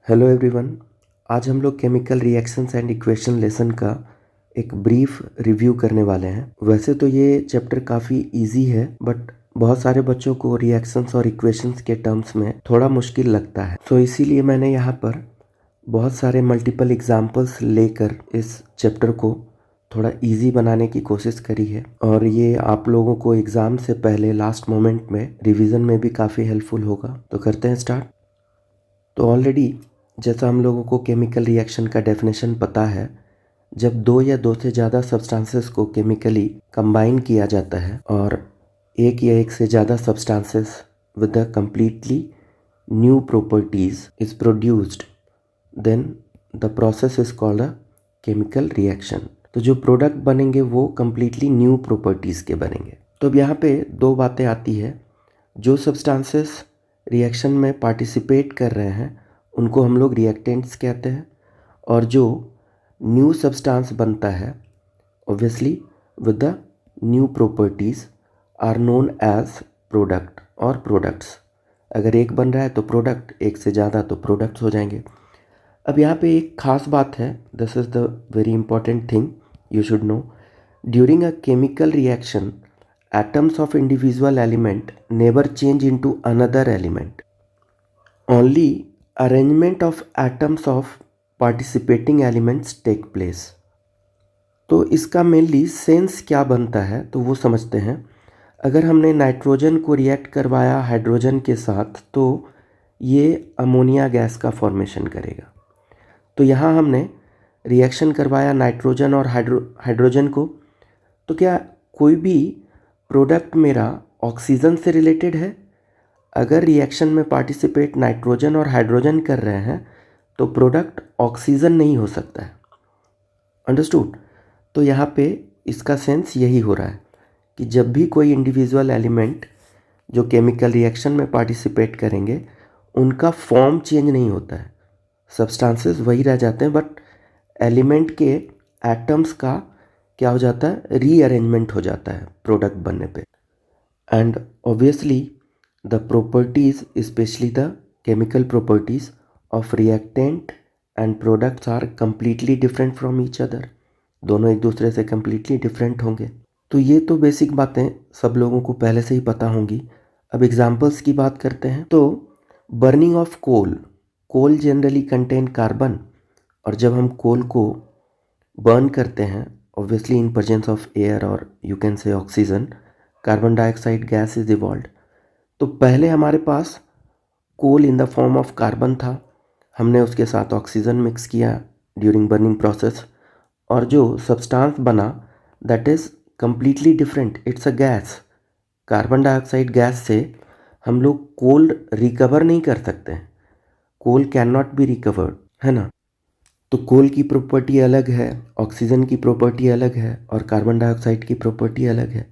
Hello everyone. आज हम लोग chemical reactions and equation lesson का एक ब्रीफ रिव्यू करने वाले हैं। वैसे तो ये चैप्टर काफ़ी इजी है बट बहुत सारे बच्चों को रिएक्शंस और इक्वेशंस के टर्म्स में थोड़ा मुश्किल लगता है। तो इसीलिए मैंने यहाँ पर बहुत सारे मल्टीपल एग्जाम्पल्स लेकर इस चैप्टर को थोड़ा इजी बनाने की कोशिश करी है और ये आप लोगों को एग्ज़ाम से पहले लास्ट मोमेंट में रिवीजन में भी काफ़ी हेल्पफुल होगा। तो करते हैं स्टार्ट। तो ऑलरेडी जैसा हम लोगों को केमिकल रिएक्शन का डेफिनेशन पता है, जब दो या दो से ज़्यादा सब्सटेंसेस को केमिकली कंबाइन किया जाता है और एक या एक से ज़्यादा substances with a completely new properties is produced, then the process is called a chemical reaction. तो जो प्रोडक्ट बनेंगे वो कम्प्लीटली न्यू प्रॉपर्टीज़ के बनेंगे। तो अब यहाँ पे दो बातें आती है। जो सब्सटेंसेस रिएक्शन में पार्टिसिपेट कर रहे हैं उनको हम लोग रिएक्टेंट्स कहते हैं, और जो न्यू सब्सटेंस बनता है obviously with the new properties are known as product और प्रोडक्ट्स। अगर एक बन रहा है तो प्रोडक्ट, एक से ज़्यादा तो प्रोडक्ट्स हो जाएंगे। अब यहाँ पे एक खास बात है, this is the very important thing you should know. During a chemical reaction atoms of individual element never change into another element. Only arrangement of atoms of participating elements take place. तो इसका mainly sense क्या बनता है तो वो समझते हैं। अगर हमने नाइट्रोजन को रिएक्ट करवाया हाइड्रोजन के साथ तो ये अमोनिया गैस का फॉर्मेशन करेगा। तो यहाँ हमने रिएक्शन करवाया नाइट्रोजन और हाइड्रोजन को, तो क्या कोई भी प्रोडक्ट मेरा ऑक्सीजन से रिलेटेड है? अगर रिएक्शन में पार्टिसिपेट नाइट्रोजन और हाइड्रोजन कर रहे हैं तो प्रोडक्ट ऑक्सीजन नहीं हो सकता है। अंडरस्टूड? तो यहाँ पे इसका सेंस यही हो रहा है कि जब भी कोई इंडिविजुअल एलिमेंट जो केमिकल रिएक्शन में पार्टिसिपेट करेंगे उनका फॉर्म चेंज नहीं होता है, सब्सटेंसेस वही रह जाते हैं, बट एलिमेंट के एटम्स का क्या हो जाता है, रीअरेंजमेंट हो जाता है प्रोडक्ट बनने पे। And obviously the properties, specially the chemical properties of reactant and products are completely different from each other. दोनों एक दूसरे से कम्प्लीटली डिफरेंट होंगे। तो ये तो बेसिक बातें सब लोगों को पहले से ही पता होंगी। अब एग्जाम्पल्स की बात करते हैं। तो burning of coal generally contain carbon, और जब हम कोल को बर्न करते हैं obviously in presence of air or you can say oxygen, carbon dioxide gas is evolved. तो पहले हमारे पास coal in the form of carbon था, हमने उसके साथ ऑक्सीजन मिक्स किया ड्यूरिंग बर्निंग प्रोसेस, और जो सब्सटेंस बना that is completely different, it's a gas. Carbon dioxide gas से हम लोग कोल रिकवर नहीं कर सकते हैं, coal can not be recovered, है ना। तो कोल की प्रॉपर्टी अलग है, ऑक्सीजन की प्रॉपर्टी अलग है और कार्बन डाइऑक्साइड की प्रॉपर्टी अलग है।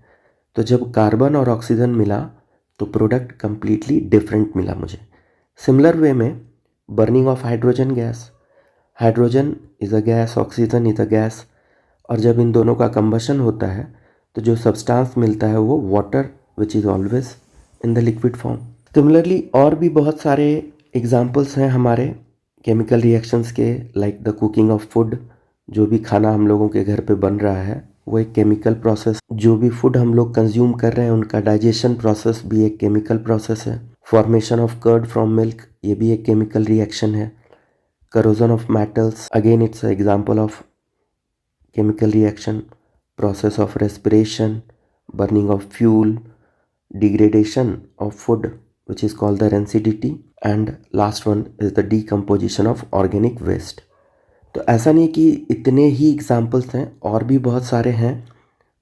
तो जब कार्बन और ऑक्सीजन मिला तो प्रोडक्ट कम्प्लीटली डिफरेंट मिला मुझे। सिमिलर वे में burning of hydrogen gas, hydrogen is a gas, oxygen is a gas, और जब इन दोनों का कंबशन होता है तो जो सब्सटेंस मिलता है वो water which is always in the liquid form. Similarly और भी बहुत सारे एग्जाम्पल्स हैं हमारे केमिकल रिएक्शंस के, like the cooking of food. जो भी खाना हम लोगों के घर पे बन रहा है वो एक केमिकल प्रोसेस, जो भी फूड हम लोग कंज्यूम कर रहे हैं उनका डाइजेशन प्रोसेस भी एक केमिकल प्रोसेस है। Formation of curd from milk, ये भी एक केमिकल रिएक्शन है। Corrosion of metals, again it's example of chemical reaction. Process of respiration, burning of fuel, degradation of food which is called the rancidity, and last one is the decomposition of organic waste. तो ऐसा नहीं कि इतने ही examples हैं, और भी बहुत सारे हैं,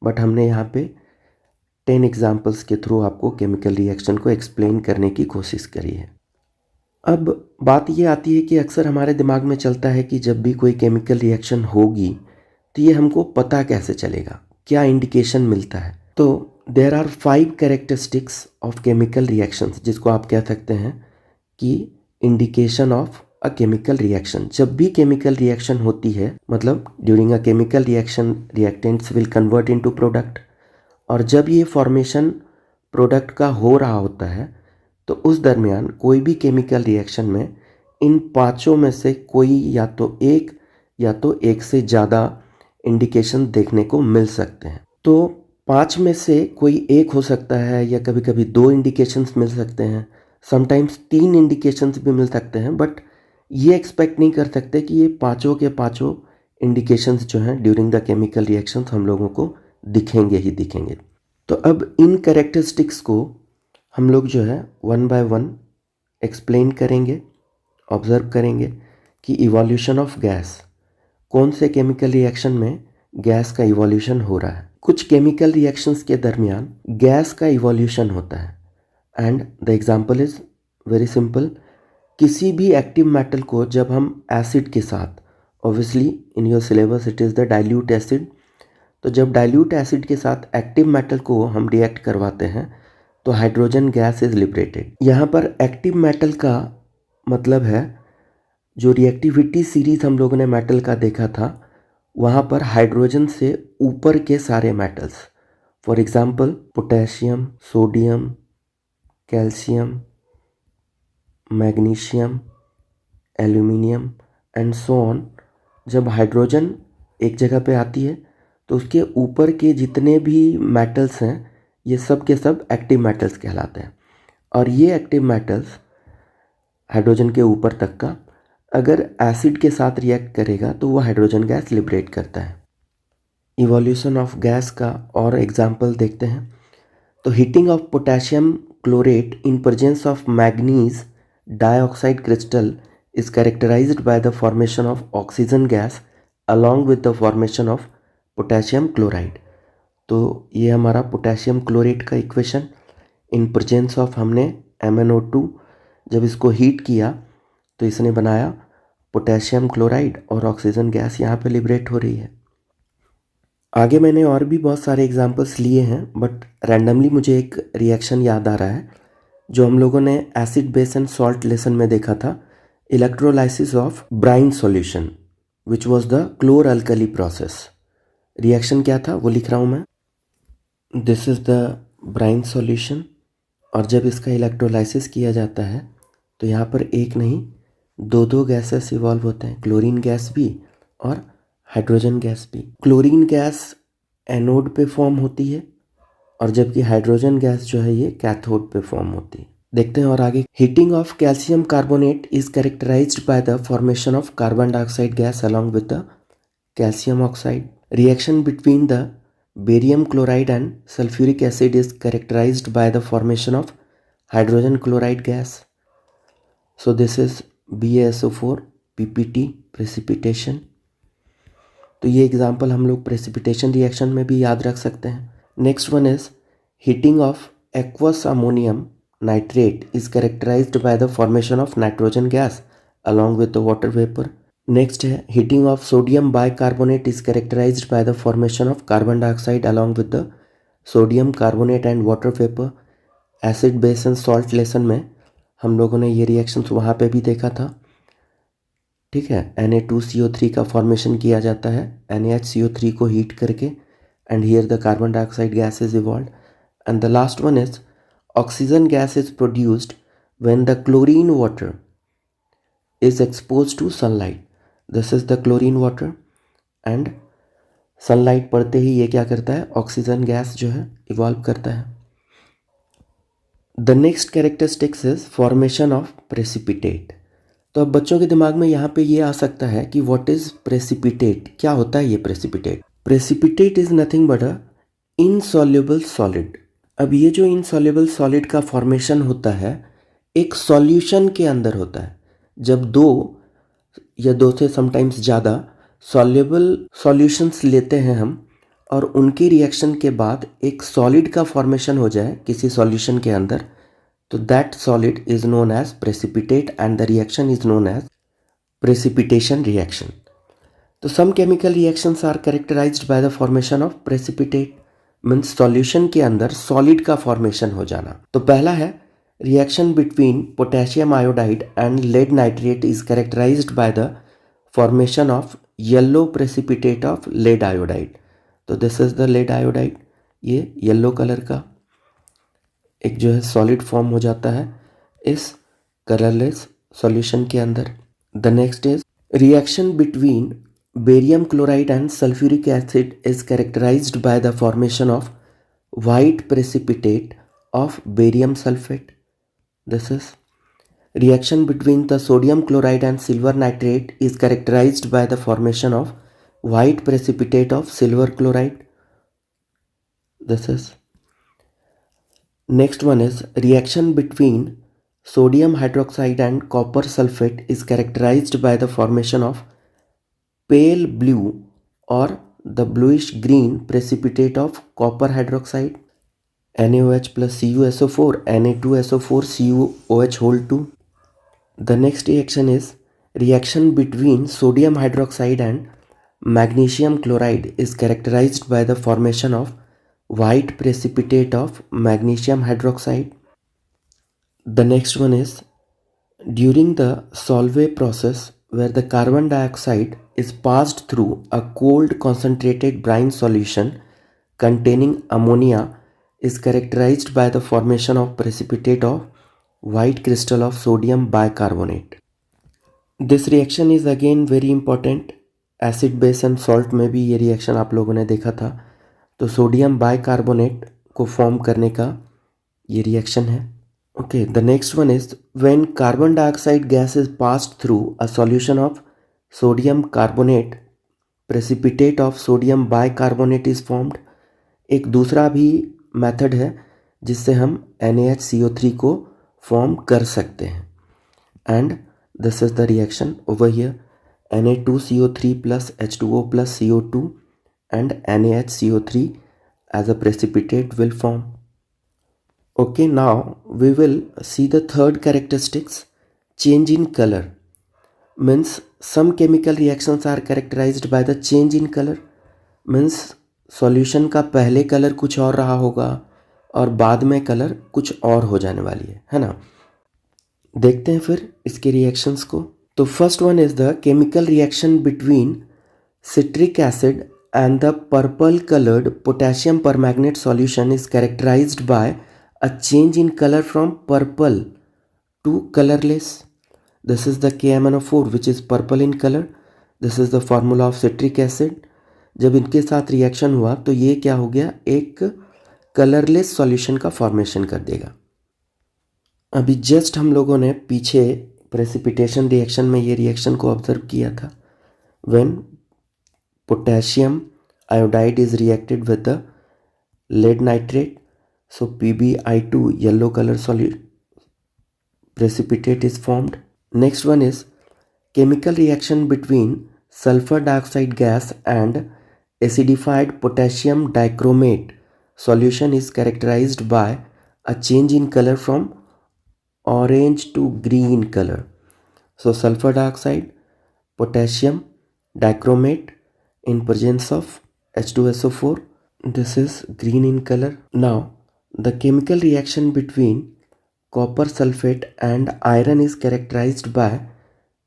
बट हमने यहाँ पे 10 एग्जाम्पल्स के थ्रू आपको केमिकल रिएक्शन को एक्सप्लेन करने की कोशिश करी है। अब बात ये आती है कि अक्सर हमारे दिमाग में चलता है कि जब भी कोई केमिकल रिएक्शन होगी तो ये हमको पता कैसे चलेगा, क्या इंडिकेशन मिलता है। तो there are 5 characteristics of chemical reactions, जिसको आप कह सकते हैं कि indication of a chemical reaction. जब भी केमिकल रिएक्शन होती है, मतलब during a chemical reaction reactants will convert into product, और जब ये फॉर्मेशन प्रोडक्ट का हो रहा होता है तो उस दरमियान कोई भी केमिकल रिएक्शन में इन पांचों में से कोई या तो एक से ज़्यादा इंडिकेशन देखने को मिल सकते हैं। तो पांच में से कोई एक हो सकता है या कभी कभी दो इंडिकेशंस मिल सकते हैं, समटाइम्स तीन इंडिकेशंस भी मिल सकते हैं, बट ये एक्सपेक्ट नहीं कर सकते कि ये पांचों के पांचों इंडिकेशंस जो हैं ड्यूरिंग द केमिकल रिएक्शंस हम लोगों को दिखेंगे ही दिखेंगे। तो अब इन कैरेक्टरिस्टिक्स को हम लोग जो है वन बाय वन एक्सप्लेन करेंगे, ऑब्जर्व करेंगे कि इवोल्यूशन ऑफ गैस, कौन से केमिकल रिएक्शन में गैस का इवोल्यूशन हो रहा है। कुछ केमिकल रिएक्शंस के दरमियान गैस का इवोल्यूशन होता है and the example is very simple. किसी भी एक्टिव मेटल को जब हम एसिड के साथ, obviously in your syllabus it is the dilute acid, तो जब डाइल्यूट एसिड के साथ एक्टिव मेटल को हम रिएक्ट करवाते हैं तो हाइड्रोजन गैस इज लिबरेटेड। यहाँ पर एक्टिव मेटल का मतलब है जो रिएक्टिविटी सीरीज हम लोगों ने मेटल का देखा था, वहाँ पर हाइड्रोजन से ऊपर के सारे metals, for example potassium, sodium, calcium, magnesium, aluminium and so on, जब हाइड्रोजन एक जगह पे आती है तो उसके ऊपर के जितने भी मेटल्स हैं ये सब के सब एक्टिव मेटल्स कहलाते हैं। और ये एक्टिव मेटल्स हाइड्रोजन के ऊपर तक का अगर एसिड के साथ रिएक्ट करेगा तो वो हाइड्रोजन गैस लिबरेट करता है। इवोल्यूशन ऑफ गैस का और एग्जांपल देखते हैं। तो heating of potassium chlorate in presence of manganese dioxide crystal is characterized by the formation of oxygen gas along with the formation of potassium chloride। तो ये हमारा पोटेशियम क्लोरेट का equation in presence of हमने MnO2 जब इसको heat किया तो इसने बनाया पोटेशियम क्लोराइड और ऑक्सीजन गैस यहाँ पे लिबरेट हो रही है। आगे मैंने और भी बहुत सारे एग्जांपल्स लिए हैं बट रैंडमली मुझे एक रिएक्शन याद आ रहा है जो हम लोगों ने acid base and salt lesson में देखा था, electrolysis of brine solution which was the क्लोर alkali process. Reaction क्या था वो लिख रहा हूँ मैं। This is the brine solution और जब इसका इलेक्ट्रोलाइसिस किया जाता है तो यहाँ पर एक नहीं दो गैसेस इवॉल्व होते हैं, क्लोरीन गैस भी और हाइड्रोजन गैस भी। क्लोरीन गैस एनोड पे फॉर्म होती है और जबकि हाइड्रोजन गैस जो है ये कैथोड पे फॉर्म होती है। देखते हैं और आगे। Heating of calcium carbonate is characterised by the formation of carbon dioxide gas along with the calcium oxide. Reaction between the barium chloride and sulphuric acid is characterised by the formation of hydrogen chloride gas. So this is BaSO4 PPT precipitation. तो ये example हम लोग precipitation reaction में भी याद रख सकते हैं। Next one is heating of aqueous ammonium nitrate is characterized by the formation of nitrogen gas along with the water vapor. Next है heating of sodium bicarbonate is characterized by the formation of carbon dioxide along with the sodium carbonate and water vapor. Acid base and salt lesson में हम लोगों ने ये reactions वहाँ पे भी देखा था, ठीक है। Na2CO3 का फॉर्मेशन किया जाता है NaHCO3 को हीट करके and here the carbon dioxide gas is evolved. And the last one is oxygen gas is produced when the chlorine water is exposed to sunlight. This is the chlorine water and sunlight पड़ते ही ये क्या करता है, oxygen gas जो है evolve करता है। The next characteristics is formation of precipitate। तो अब बच्चों के दिमाग में यहाँ पे ये आ सकता है कि what is precipitate, क्या होता है ये precipitate। Precipitate is nothing but a insoluble solid। अब ये जो इनसॉल्युबल सॉलिड का फॉर्मेशन होता है एक सॉल्यूशन के अंदर होता है। जब दो या दो से समटाइम्स ज़्यादा सॉल्युबल सॉल्यूशंस लेते हैं हम और उनकी रिएक्शन के बाद एक सॉलिड का फॉर्मेशन हो जाए किसी सॉल्यूशन के अंदर, तो that solid is known as precipitate and the reaction is known as precipitation reaction. तो some chemical reactions are characterised by the formation of precipitate, means solution के अंदर सॉलिड का फॉर्मेशन हो जाना। तो पहला है reaction between potassium iodide and lead nitrate is characterised by the formation of yellow precipitate of lead iodide. तो this is the lead iodide, ये येलो कलर का एक जो है सॉलिड फॉर्म हो जाता है इस कलरलेस सॉल्यूशन के अंदर। The next is reaction between barium chloride and sulphuric acid is characterised by the formation of white precipitate of barium sulfate. This is reaction between the sodium chloride and silver nitrate is characterized by the formation of white precipitate of silver chloride. This is next one is reaction between sodium hydroxide and copper sulfate is characterized by the formation of pale blue or the bluish green precipitate of copper hydroxide. NaOH plus CuSO4 Na2SO4 CuOH whole 2. The next reaction is reaction between sodium hydroxide and magnesium chloride is characterized by the formation of white precipitate of magnesium hydroxide. The next one is during the Solvay process where the carbon dioxide is passed through a cold concentrated brine solution containing ammonia is characterized by the formation of precipitate of white crystal of sodium bicarbonate. This reaction is again very important. Acid base and salt में भी ये reaction आप लोगों ने देखा था। तो sodium bicarbonate को फॉर्म करने का ये रिएक्शन है। Okay, the next one is when carbon dioxide gas is passed through a solution of sodium carbonate precipitate of sodium bicarbonate is formed. एक दूसरा भी मेथड है जिससे हम NaHCO3 को फॉर्म कर सकते हैं। And this is the reaction over here Na2CO3 plus H2O plus CO2 and NaHCO3 as a precipitate will form. Okay, now we will see the third characteristics, change in color. Means some chemical reactions are characterized by the change in color. Means solution का पहले colour कुछ और रहा होगा और बाद में colour कुछ और हो जाने वाली है ना। देखते हैं फिर इसके रिएक्शंस को। तो first one is the chemical reaction between citric acid and the purple colored potassium permanganate solution is characterized by a change in color from purple to colorless. This is the KMnO4 which is purple in color. This is the formula of citric acid. जब इनके साथ reaction हुआ तो ये क्या हो गया, एक कलरलेस सॉल्यूशन का फॉर्मेशन कर देगा। अभी जस्ट हम लोगों ने पीछे प्रेसिपिटेशन रिएक्शन में ये रिएक्शन को ऑब्जर्व किया था। When potassium iodide is reacted with the lead nitrate, so PbI2 yellow color solid precipitate is formed. Next one is chemical reaction between sulfur dioxide gas and acidified potassium dichromate solution is characterized by a change in color from orange to green color. So sulfur dioxide, potassium dichromate in presence of H2SO4, this is green in color. Now the chemical reaction between copper sulfate and iron is characterized by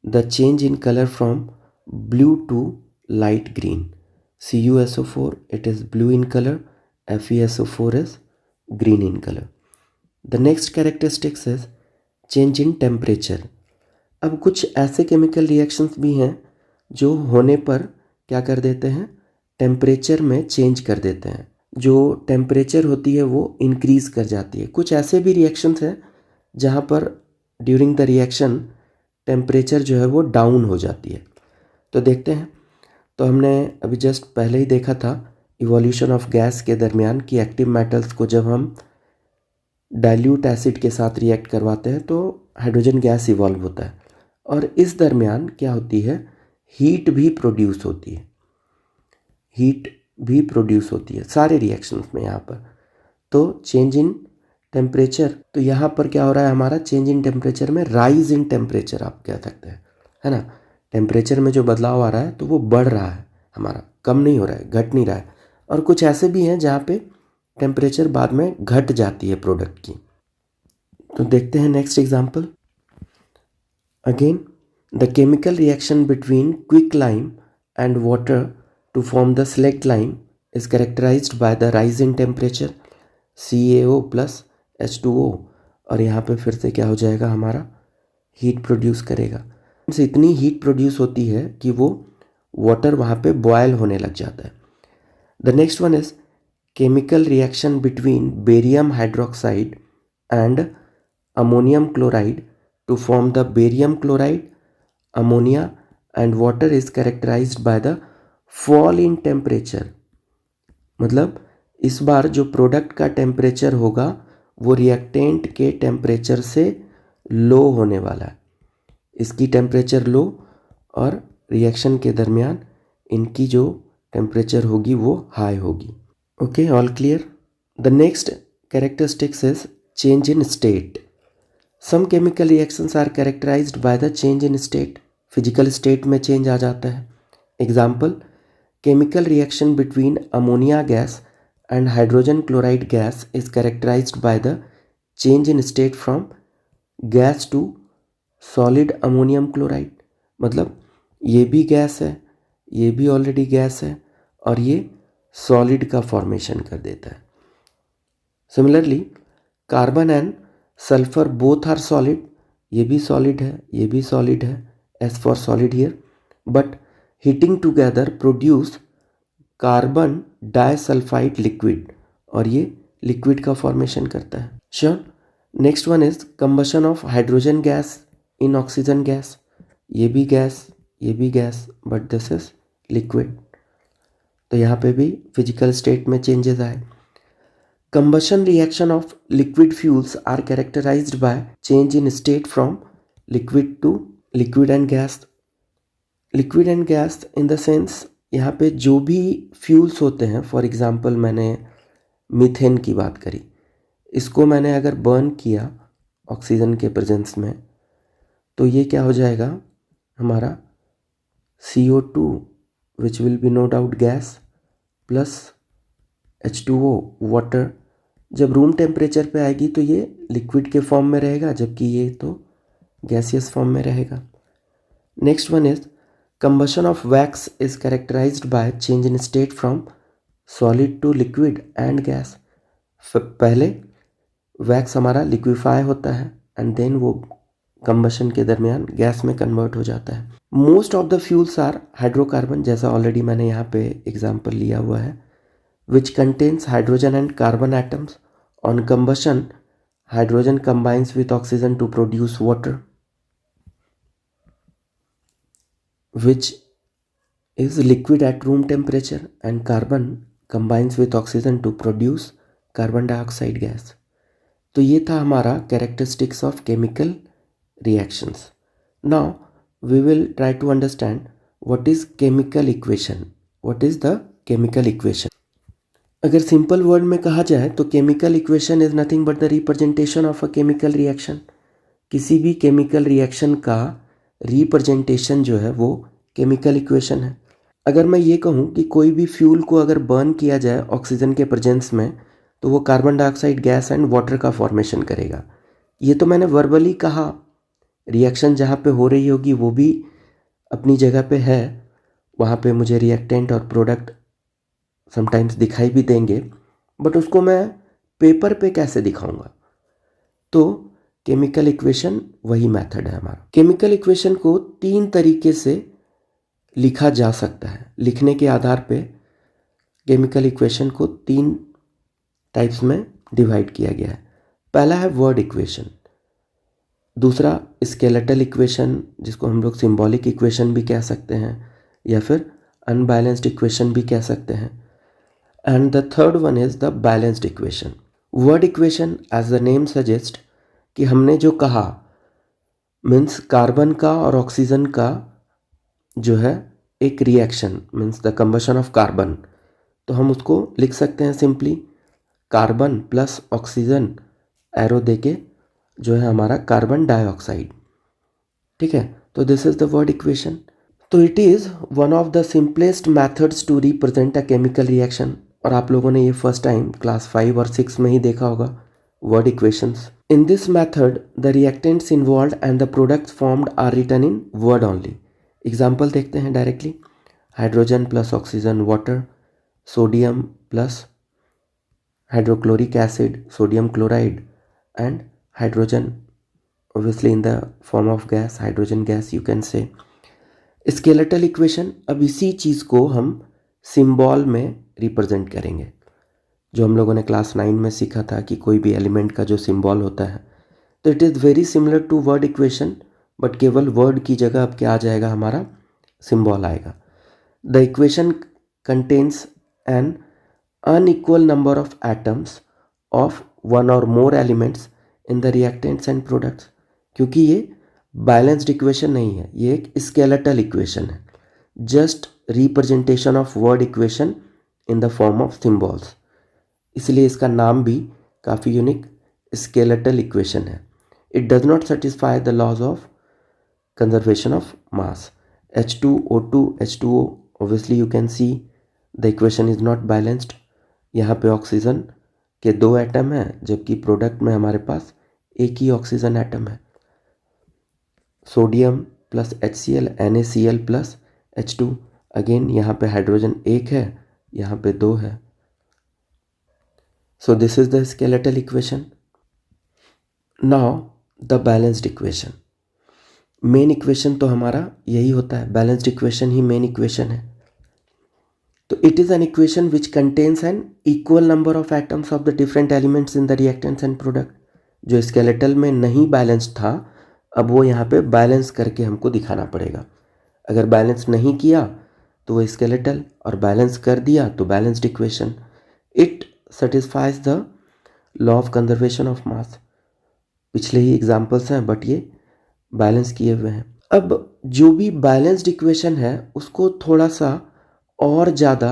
the change in color from blue to light green. CuSO4, it is blue in color, FeSO4 is green in color. The next characteristics is change in temperature. अब कुछ ऐसे chemical reactions भी हैं जो होने पर क्या कर देते हैं, टेम्परेचर में चेंज कर देते हैं। जो टेम्परेचर होती है वो इंक्रीज़ कर जाती है। कुछ ऐसे भी रिएक्शंस हैं जहाँ पर ड्यूरिंग द रिएक्शन टेम्परेचर जो है वो डाउन हो जाती है। तो देखते हैं। तो हमने अभी जस्ट पहले ही देखा था इवोल्यूशन ऑफ गैस के दरमियान कि एक्टिव मेटल्स को जब हम डाइल्यूट एसिड के साथ रिएक्ट करवाते हैं तो हाइड्रोजन गैस इवॉल्व होता है और इस दरमियान क्या होती है, हीट भी प्रोड्यूस होती है। हीट भी प्रोड्यूस होती है सारे रिएक्शंस में यहाँ पर। तो चेंज इन टेम्परेचर, तो यहाँ पर क्या हो रहा है हमारा, चेंज इन टेम्परेचर में राइज इन टेम्परेचर आप कह सकते हैं, है ना। टेम्परेचर में जो बदलाव आ रहा है तो वो बढ़ रहा है हमारा, कम नहीं हो रहा है, घट नहीं रहा है। और कुछ ऐसे भी हैं जहाँ पे टेम्परेचर बाद में घट जाती है प्रोडक्ट की। तो देखते हैं next example. Again the chemical reaction between quicklime and water to form the slaked lime is characterised by the rise in temperature CaO plus H2O, और यहाँ पे फिर से क्या हो जाएगा हमारा, हीट प्रोड्यूस करेगा। इतनी हीट प्रोड्यूस होती है कि वो वाटर वहाँ पे बॉयल होने लग जाता है। The next one is chemical reaction between barium hydroxide and ammonium chloride to form the barium chloride, ammonia and water is characterised by the fall in temperature. मतलब इस बार जो प्रोडक्ट का टेम्परेचर होगा वो रिएक्टेंट के टेम्परेचर से लो होने वाला है। इसकी टेम्परेचर लो और रिएक्शन के दरमियान इनकी जो टेम्परेचर होगी वो हाई होगी। Okay, all clear. The next characteristics is change in state. Some chemical reactions are characterised by the change in state. Physical state में चेंज आ जाता है। Example, chemical reaction between ammonia gas and hydrogen chloride gas is characterized by the change in state from gas to solid ammonium chloride। मतलब ये भी gas है, ये भी ऑलरेडी गैस है और ये सॉलिड का फॉर्मेशन कर देता है। Similarly carbon and sulphur both are solid. ये भी सॉलिड है, ये भी सॉलिड है, S for solid here, but heating together produce carbon disulphide liquid और ये लिक्विड का फॉर्मेशन करता है। Sure. Next one is combustion of hydrogen gas in oxygen gas. ये भी गैस, ये भी gas, but this is liquid. तो यहाँ पे भी फिजिकल स्टेट में चेंजेस आए। Combustion reaction of liquid fuels are characterised by change in state from liquid to liquid and gas. Liquid and gas in the sense यहाँ पे जो भी फ्यूल्स होते हैं, फॉर एग्जांपल मैंने मीथेन की बात करी, इसको मैंने अगर बर्न किया ऑक्सीजन के प्रेजेंस में तो ये क्या हो जाएगा हमारा CO2 which will be no doubt gas plus H2O water. जब रूम टेम्परेचर पे आएगी तो ये लिक्विड के फॉर्म में रहेगा, जबकि ये तो गैसियस फॉर्म में रहेगा। Next one is combustion of wax is characterized by change in state from solid to liquid and gas। पहले वैक्स हमारा लिक्विफाई होता है एंड देन वो कंबशन के दरमियान गैस में कन्वर्ट हो जाता है। Most of the fuels are hydrocarbon, जैसा ऑलरेडी मैंने यहाँ पे एग्जांपल लिया हुआ है, which contains hydrogen and carbon atoms. On combustion hydrogen combines with oxygen to produce water which is liquid at room temperature, and carbon combines with oxygen to produce carbon dioxide gas। तो ये था हमारा characteristics of chemical reactions। Now we will try to understand what is chemical equation। What is the chemical equation? अगर simple word में कहा जाए तो chemical equation is nothing but the representation of a chemical reaction। किसी भी chemical reaction का representation जो है वो केमिकल इक्वेशन है। अगर मैं ये कहूँ कि कोई भी फ्यूल को अगर बर्न किया जाए ऑक्सीजन के प्रेजेंस में तो वो carbon dioxide gas and water का फॉर्मेशन करेगा। ये तो मैंने वर्बली कहा, रिएक्शन जहाँ पे हो रही होगी वो भी अपनी जगह पे है, वहाँ पे मुझे रिएक्टेंट और प्रोडक्ट समटाइम्स दिखाई भी देंगे, बट उसको मैं पेपर पे कैसे दिखाऊंगा? तो केमिकल इक्वेशन वही मेथड है हमारा। केमिकल इक्वेशन को 3 तरीके से लिखा जा सकता है। लिखने के आधार पे केमिकल इक्वेशन को 3 टाइप्स में डिवाइड किया गया है। पहला है वर्ड इक्वेशन, दूसरा स्केलेटल इक्वेशन जिसको हम लोग सिंबॉलिक इक्वेशन भी कह सकते हैं या फिर अनबैलेंस्ड इक्वेशन भी कह सकते हैं, and the third one is the balanced equation. Word equation as the name suggest कि हमने जो कहा मीन्स कार्बन का और ऑक्सीजन का जो है एक reaction means the combustion of carbon, तो हम उसको लिख सकते हैं simply carbon plus oxygen arrow देके जो है हमारा कार्बन डाइऑक्साइड। ठीक है, तो this is the word equation. तो it is one of the simplest methods to represent a chemical reaction, और आप लोगों ने ये फर्स्ट टाइम क्लास 5 और 6 में ही देखा होगा word equations. In this method, the reactants involved and the products formed are written in word only। Example देखते हैं directly. Hydrogen plus oxygen water, sodium plus hydrochloric acid sodium chloride and hydrogen obviously in the form of gas, hydrogen gas you can say. Skeletal equation, अब इसी चीज़ को हम symbol में represent करेंगे, जो हम लोगों ने क्लास 9 में सीखा था कि कोई भी एलिमेंट का जो सिंबल होता है, तो it is very similar to word equation, but केवल वर्ड की जगह अब क्या आ जाएगा, हमारा सिंबल आएगा. The equation contains an unequal number of atoms of one और more elements in the reactants and products. क्योंकि ये बैलेंस्ड इक्वेशन नहीं है, ये एक स्केलेटल इक्वेशन है, just representation of word equation in the form of symbols, इसलिए इसका नाम भी काफ़ी यूनिक स्केलेटल इक्वेशन है. It does not satisfy the laws of conservation of mass. H2O2 H2O, obviously you can see the equation is not balanced. यहाँ पे oxygen के 2 atom हैं, जबकि प्रोडक्ट में हमारे पास एक ही ऑक्सीजन एटम है. Sodium plus HCl NaCl plus H2, again यहाँ पे हाइड्रोजन एक है, यहाँ पे 2 है. सो this is the skeletal equation. Now the balanced equation. Main equation तो हमारा यही होता है, बैलेंस्ड इक्वेशन ही मेन इक्वेशन है. तो it is an equation which contains an equal number of atoms of the different elements in the reactants and product. जो skeletal में नहीं बैलेंस्ड था, अब वो यहाँ पे बैलेंस करके हमको दिखाना पड़ेगा. अगर बैलेंस नहीं किया तो वो स्केलेटल, और बैलेंस कर दिया तो balanced equation. It satisfies the law of conservation of मास. पिछले ही एग्जाम्पल्स हैं, बट ये बैलेंस किए हुए हैं. अब जो भी बैलेंस्ड इक्वेशन है उसको थोड़ा सा और ज़्यादा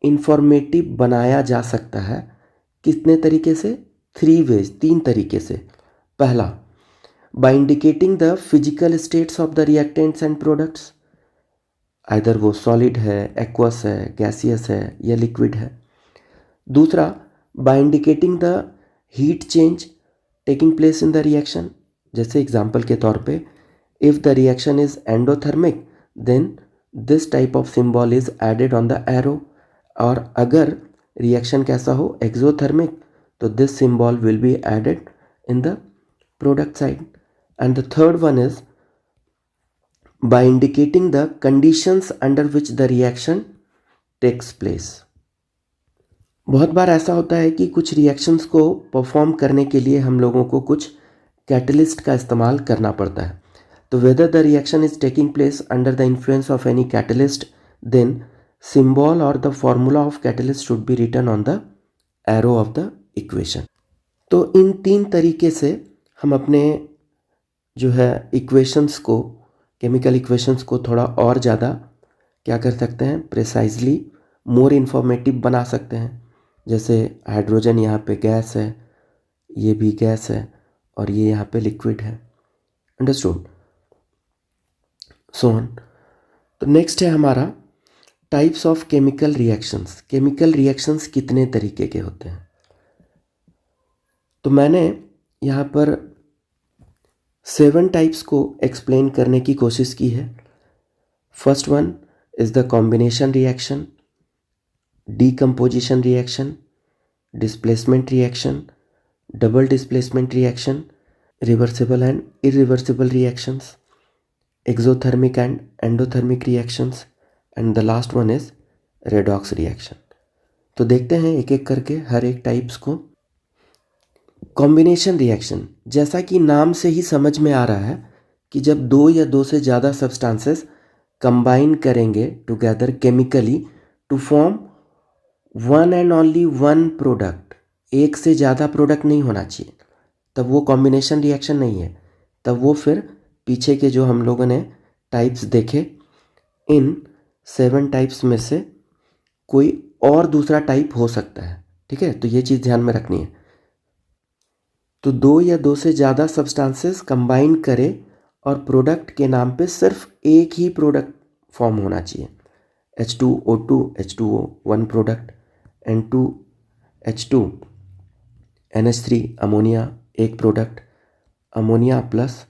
इंफॉर्मेटिव बनाया जा सकता है. कितने तरीके से? 3 वेज, 3 तरीके से. पहला, by indicating the physical states of the reactants and products. Either वो सॉलिड है, एक्वस है, गैसियस है या लिक्विड है. दूसरा, by indicating the heat change taking place in the reaction. जैसे एग्जाम्पल के तौर पे, if the reaction is endothermic then this type of symbol is added on the arrow. और अगर रिएक्शन कैसा हो, एक्सोथर्मिक, तो this symbol will be added in the product side. And the third one is by indicating the conditions under which the reaction takes place. बहुत बार ऐसा होता है कि कुछ रिएक्शंस को परफॉर्म करने के लिए हम लोगों को कुछ कैटलिस्ट का इस्तेमाल करना पड़ता है. तो whether the reaction is taking place under the influence of any catalyst, then symbol और the formula of catalyst should be written on the arrow of the equation. तो इन 3 तरीके से हम अपने जो है इक्वेशंस को, केमिकल इक्वेशंस को थोड़ा और ज़्यादा क्या कर सकते हैं, प्रिसाइजली मोर इन्फॉर्मेटिव बना सकते हैं. जैसे हाइड्रोजन यहाँ पे गैस है, ये भी गैस है, और ये यहाँ पे लिक्विड है. अंडरस्टूड? So on. तो नेक्स्ट है हमारा types of chemical reactions. Chemical reactions कितने तरीके के होते हैं? तो मैंने यहाँ पर 7 टाइप्स को एक्सप्लेन करने की कोशिश की है. First one is the combination reaction, decomposition reaction, displacement reaction, double displacement reaction, reversible and irreversible reactions, exothermic and endothermic reactions, and the last one is redox reaction. तो देखते हैं एक एक करके हर एक टाइप्स को. कॉम्बिनेशन रिएक्शन, जैसा कि नाम से ही समझ में आ रहा है कि जब 2 या 2 से ज़्यादा सब्सटेंसेस कंबाइन करेंगे together chemically to form one and only one product, एक से ज़्यादा प्रोडक्ट नहीं होना चाहिए, तब वो कॉम्बिनेशन रिएक्शन नहीं है. तब वो फिर पीछे के जो हम लोगों ने टाइप्स देखे, इन 7 टाइप्स में से कोई और दूसरा टाइप हो सकता है. ठीक है, तो ये चीज़ ध्यान में रखनी है. तो 2 या 2 से ज़्यादा सब्सटेंसेस कंबाइन करें और प्रोडक्ट के नाम पे सिर्फ एक ही प्रोडक्ट फॉर्म होना चाहिए. H2O2 H2O, one product. N2H2 NH3 ammonia, एक प्रोडक्ट. Ammonia plus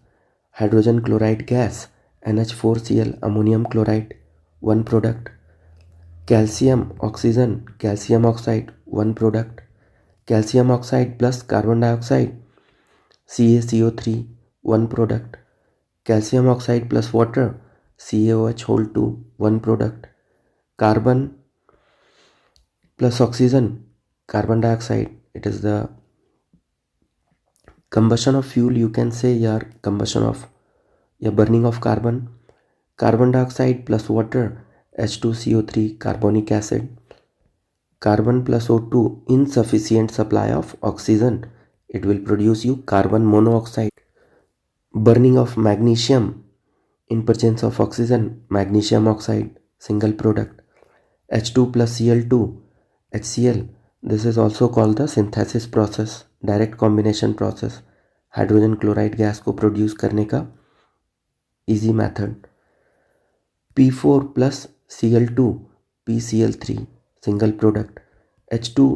hydrogen chloride gas NH4Cl ammonium chloride, one product. Calcium oxygen calcium oxide, one product. Calcium oxide plus carbon dioxide CaCO3, 1 product, calcium oxide plus water CaOH whole 2 1 product, carbon plus oxygen carbon dioxide, it is the combustion of fuel, you can say, या combustion of या burning of carbon, carbon dioxide plus water H2CO3 carbonic acid, carbon plus O2 insufficient supply of oxygen, it will produce you carbon monoxide, burning of magnesium in presence of oxygen magnesium oxide single product, H2 plus Cl2 HCl, this is also called the synthesis process, direct combination process, hydrogen chloride gas को produce करने का easy method, P4 plus Cl2 PCl3 single product, H2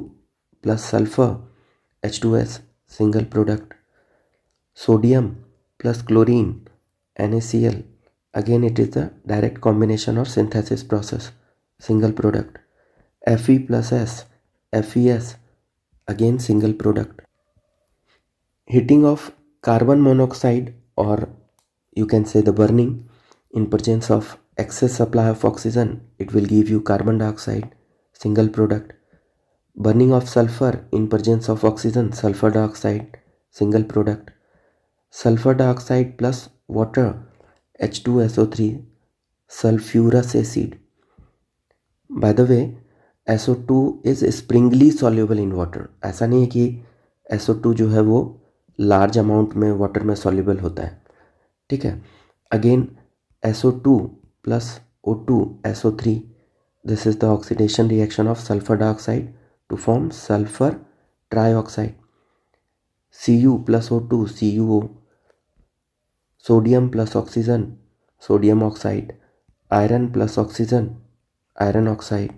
plus sulphur H2S single product, sodium plus chlorine NaCl, again it is the direct combination or synthesis process single product, Fe plus S FeS, again single product. Heating of carbon monoxide, or you can say the burning in presence of excess supply of oxygen, it will give you carbon dioxide single product. Burning of sulfur in presence of oxygen sulfur dioxide single product. Sulfur dioxide plus water H2SO3 sulfurous acid. By the way, SO2 is springly soluble in water. ऐसा नहीं है कि SO2 जो है वो large amount में water में soluble होता है, ठीक है. Again SO2 plus O2 SO3, this is the oxidation reaction of sulphur dioxide to form sulphur trioxide. Cu plus O2 CuO, sodium plus oxygen sodium oxide, iron plus oxygen iron oxide,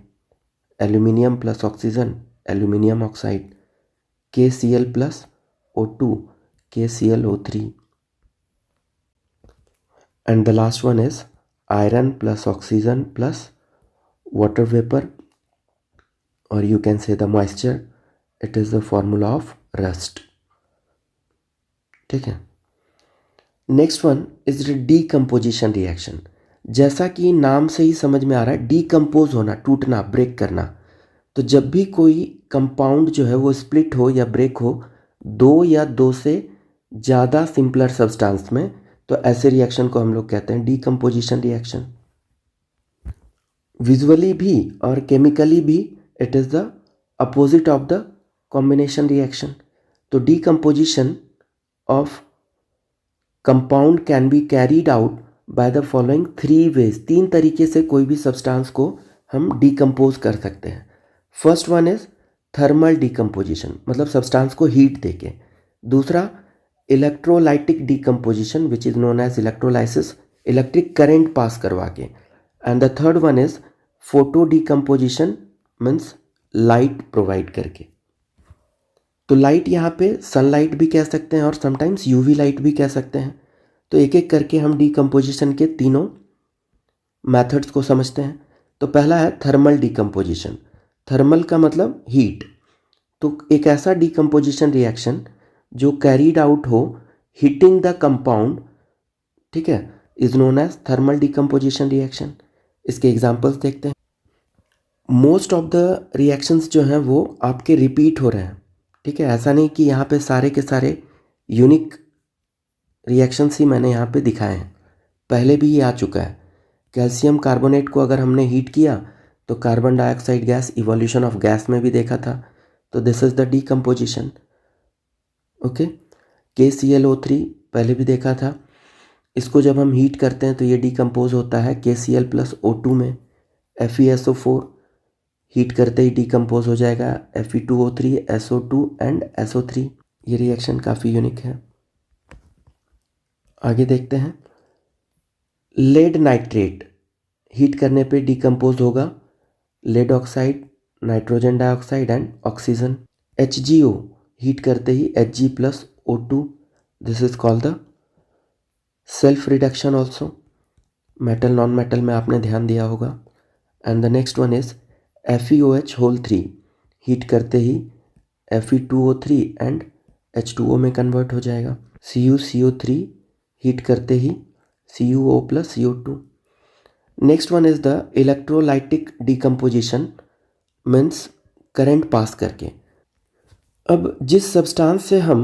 aluminium plus oxygen aluminium oxide, KCl plus O2 KClO3, and the last one is iron plus oxygen plus water vapor, or you can say the moisture, it is the formula of rust. ठीक है. Next one is decomposition reaction. जैसा कि नाम से ही समझ में आ रहा है, डीकम्पोज होना, टूटना, ब्रेक करना. तो जब भी कोई कंपाउंड जो है वो स्प्लिट हो या ब्रेक हो दो या दो से ज़्यादा सिंपलर सब्सटेंस में, तो ऐसे रिएक्शन को हम लोग कहते हैं डीकम्पोजिशन रिएक्शन. विजुअली भी और केमिकली भी it is the opposite of the combination reaction. तो decomposition of compound can be carried out by the following 3 ways. 3 तरीके से कोई भी सब्सटेंस को हम डीकम्पोज कर सकते हैं. First one is thermal decomposition, मतलब सब्सटेंस को हीट देके. दूसरा electrolytic decomposition which is known as electrolysis, electric current pass करवा के. And the third one is photo decomposition, means light provide करके. तो लाइट यहाँ पे सनलाइट भी कह सकते हैं और समटाइम्स यूवी लाइट भी कह सकते हैं. तो एक एक करके हम डीकम्पोजिशन के तीनों मेथड्स को समझते हैं. तो पहला है थर्मल डीकम्पोजिशन. थर्मल का मतलब हीट. तो एक ऐसा डीकम्पोजिशन रिएक्शन जो कैरीड आउट हो हीटिंग द कंपाउंड, ठीक है, is known as thermal decomposition reaction. इसके एग्जांपल्स देखते हैं. मोस्ट ऑफ द रिएक्शंस जो हैं वो आपके रिपीट हो रहे हैं, ठीक है. ऐसा नहीं कि यहाँ पे सारे के सारे यूनिक रिएक्शंस ही मैंने यहाँ पे दिखाए हैं, पहले भी ये आ चुका है. कैल्शियम कार्बोनेट को अगर हमने हीट किया तो carbon dioxide gas, evolution of gas में भी देखा था. तो this is the decomposition. Okay. KClO3 पहले भी देखा था. इसको जब हम हीट करते हैं तो ये डीकम्पोज होता है KCl प्लस O2 में. FeSO4 हीट करते ही डीकम्पोज हो जाएगा Fe2O3 SO2 एंड SO3. ये रिएक्शन काफ़ी यूनिक है. आगे देखते हैं. लेड नाइट्रेट हीट करने पे डीकम्पोज होगा lead oxide, nitrogen dioxide and oxygen. HgO heat करते ही Hg plus O2, this is called the self reduction also. Metal non metal में आपने ध्यान दिया होगा. And the next one is FeOH whole 3 heat करते ही Fe2O3 एंड H2O में कन्वर्ट हो जाएगा. CuCO3 हीट करते ही CuO plus CO2। Next one is the electrolytic decomposition, means current pass करके। अब जिस सब्सटेंस से हम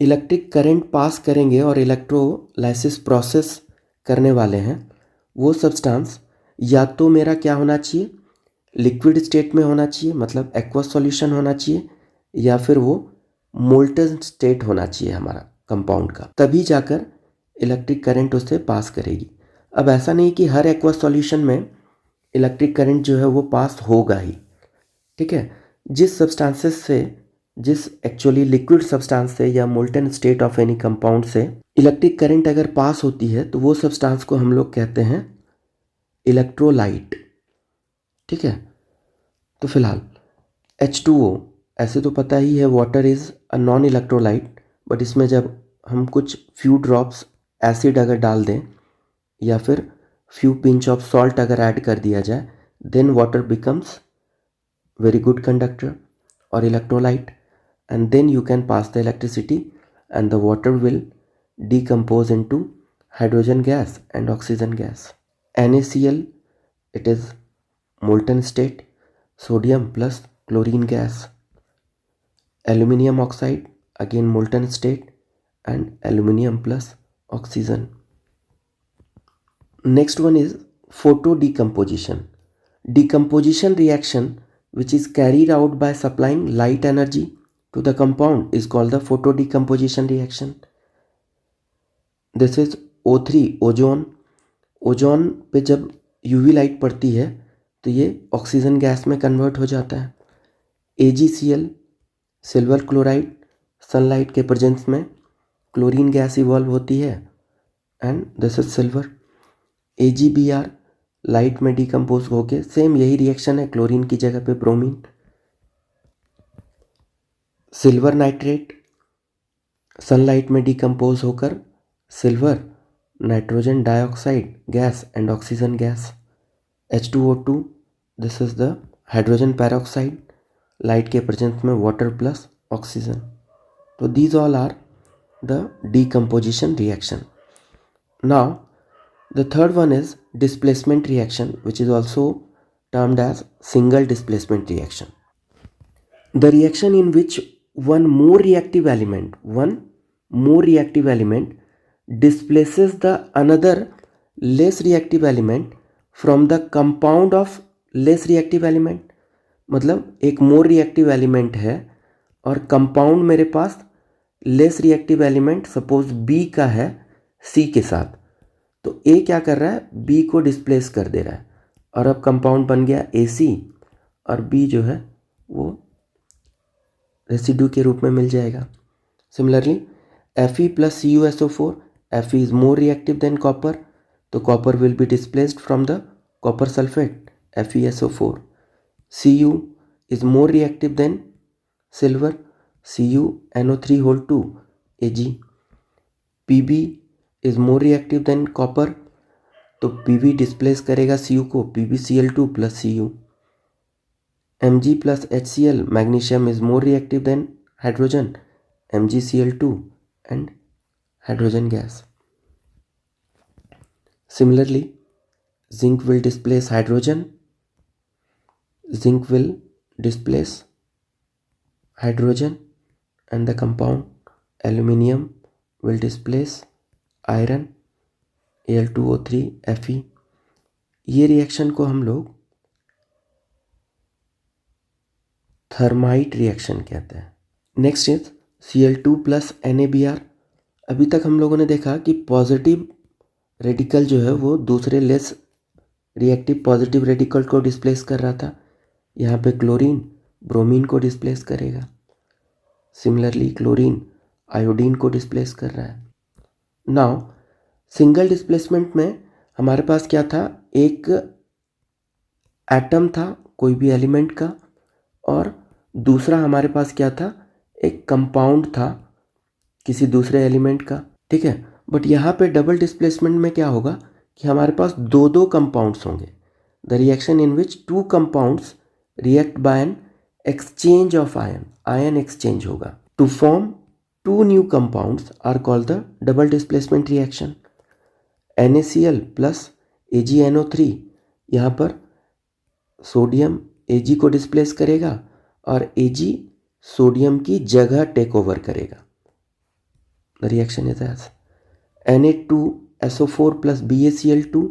इलेक्ट्रिक करंट पास करेंगे और इलेक्ट्रोलाइसिस प्रोसेस करने वाले हैं, वो सब्सटेंस या तो मेरा क्या होना चाहिए, लिक्विड स्टेट में होना चाहिए, मतलब एक्वस सॉल्यूशन होना चाहिए, या फिर वो मोल्टन स्टेट होना चाहिए हमारा कंपाउंड का, तभी जाकर इलेक्ट्रिक करंट उससे पास करेगी। अब ऐसा नहीं कि हर एक्वस सॉल्यूशन में इलेक्ट्रिक करंट जो है वो पास होगा ही, ठीक है। जिस सब्सटेंसेस से, जिस एक्चुअली लिक्विड सब्सटेंस से या molten state of any compound से इलेक्ट्रिक करंट अगर पास होती है तो वो सब्सटेंस को हम लोग कहते हैं इलेक्ट्रोलाइट, ठीक है। तो फिलहाल H2O, ऐसे तो पता ही है water is a non electrolyte, but इसमें जब हम कुछ फ्यू ड्रॉप्स एसिड अगर डाल दें या फिर फ्यू पिंच ऑफ सॉल्ट अगर ऐड कर दिया जाए, then water becomes very good conductor or electrolyte, and then you can pass the electricity and the water will decompose into hydrogen gas and oxygen gas. NaCl, it is molten state, sodium plus chlorine gas. Aluminium oxide, again molten state, and aluminium plus oxygen. Next one is photo decomposition. Decomposition reaction which is carried out by supplying light energy to the compound is called the photo decomposition reaction. This is O3, ozone. Ozone पे जब UV light पड़ती है तो ये oxygen gas में convert हो जाता है। AgCl, सिल्वर क्लोराइड, सनलाइट के प्रेजेंस में क्लोरीन गैस इवॉल्व होती है and this is silver. AgBr, light में डिकम्पोज होके सेम यही रिएक्शन है, क्लोरीन की जगह पे ब्रोमीन। सिल्वर नाइट्रेट, सनलाइट में डिकम्पोज होकर silver, nitrogen dioxide gas and oxygen gas. H2O2, this is the hydrogen peroxide, light के प्रेजेंस में वाटर प्लस ऑक्सीजन। तो these all are the decomposition reaction. Now the third one is displacement reaction, which is also termed as single displacement reaction. The reaction in which one more reactive element displaces the another less reactive element from the compound of less reactive element। मतलब एक more reactive element है और compound मेरे पास less reactive element suppose B का है C के साथ, तो A क्या कर रहा है, B को डिस्प्लेस कर दे रहा है और अब कंपाउंड बन गया AC और B जो है वो रेसिड्यू के रूप में मिल जाएगा। Similarly Fe plus CuSO4, Fe is more reactive than copper, तो copper will be displaced from the copper sulphate FeSO4। Cu is more reactive than silver, CuNO3(2) Ag। Pb is more reactive than copper, तो Pb displace करेगा Cu को, PbCl2 plus Cu। Mg plus HCl, magnesium is more reactive than hydrogen, MgCl2 and hydrogen gas. Similarly, zinc will displace hydrogen, zinc will displace hydrogen and the compound aluminium will displace iron Al2O3 Fe। ये reaction को हम लोग thermite reaction कहते हैं। Next is Cl2 plus NaBr। अभी तक हम लोगों ने देखा कि पॉजिटिव रेडिकल जो है वो दूसरे लेस रिएक्टिव पॉजिटिव रेडिकल को डिस्प्लेस कर रहा था, यहाँ पे क्लोरीन ब्रोमीन को डिस्प्लेस करेगा। सिमिलरली क्लोरीन आयोडीन को डिस्प्लेस कर रहा है। नाउ सिंगल डिस्प्लेसमेंट में हमारे पास क्या था, एक एटम था कोई भी एलिमेंट का और दूसरा हमारे पास क्या था, एक कंपाउंड था किसी दूसरे एलिमेंट का, ठीक है। बट यहाँ पे डबल डिस्प्लेसमेंट में क्या होगा कि हमारे पास दो दो कंपाउंड्स होंगे। The reaction in which two compounds react by an exchange of ion, ion exchange होगा to form two new compounds are called the double displacement reaction. NaCl plus AgNO3, यहाँ पर सोडियम Ag को displace करेगा और Ag sodium की जगह take over करेगा. The reaction is as Na2SO4 plus BaCl2,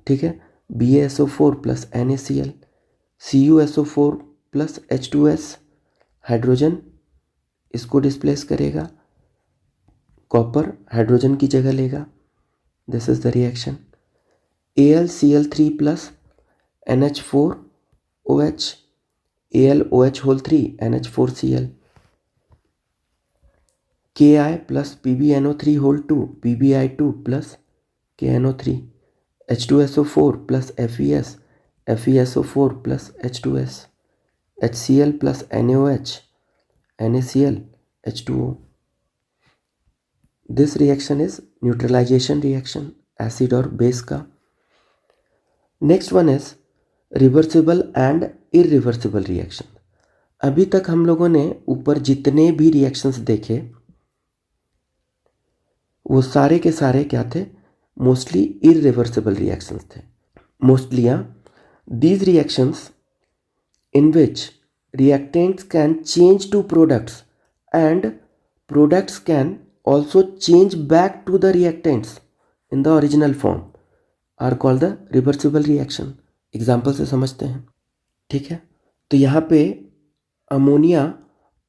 ठीक है, BaSO4 plus NaCl, CuSO4 plus H2S, hydrogen इसको डिस्प्लेस करेगा, कॉपर हाइड्रोजन की जगह लेगा. This is the reaction. AlCl3 plus NH4OH, AlOH whole 3 NH4Cl, Ki plus PbNO3 whole 2 PbI2 plus KNO3, H2SO4 plus FeS, FeSO4 plus H2S, HCl plus NaOH, NaCl, H2O. This reaction is neutralization reaction, acid और base का. Next one is reversible and irreversible reaction. अभी तक हम लोगों ने ऊपर जितने भी reactions देखे वो सारे के सारे क्या थे? मोस्टली irreversible reactions थे. Mostly these reactions in which reactants can change to products and products can also change back to the reactants in the original form are called the reversible reaction. Example से समझते हैं, ठीक है. तो यहाँ पे ammonia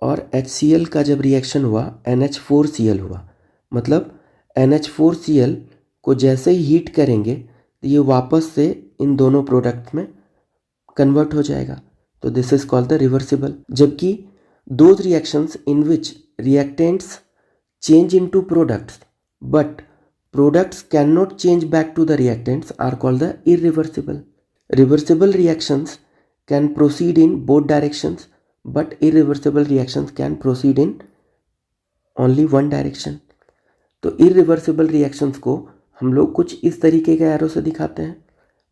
और HCl का जब रिएक्शन हुआ NH4Cl हुआ, मतलब NH4Cl को जैसे ही हीट करेंगे तो ये वापस से इन दोनों प्रोडक्ट में कन्वर्ट हो जाएगा. तो this is called the reversible. जबकि those reactions in which reactants change into products but products cannot change back to the reactants are called the irreversible. Reversible reactions can proceed in both directions but irreversible reactions can proceed in only one direction. तो irreversible reactions को हम लोग कुछ इस तरीके के arrow से दिखाते हैं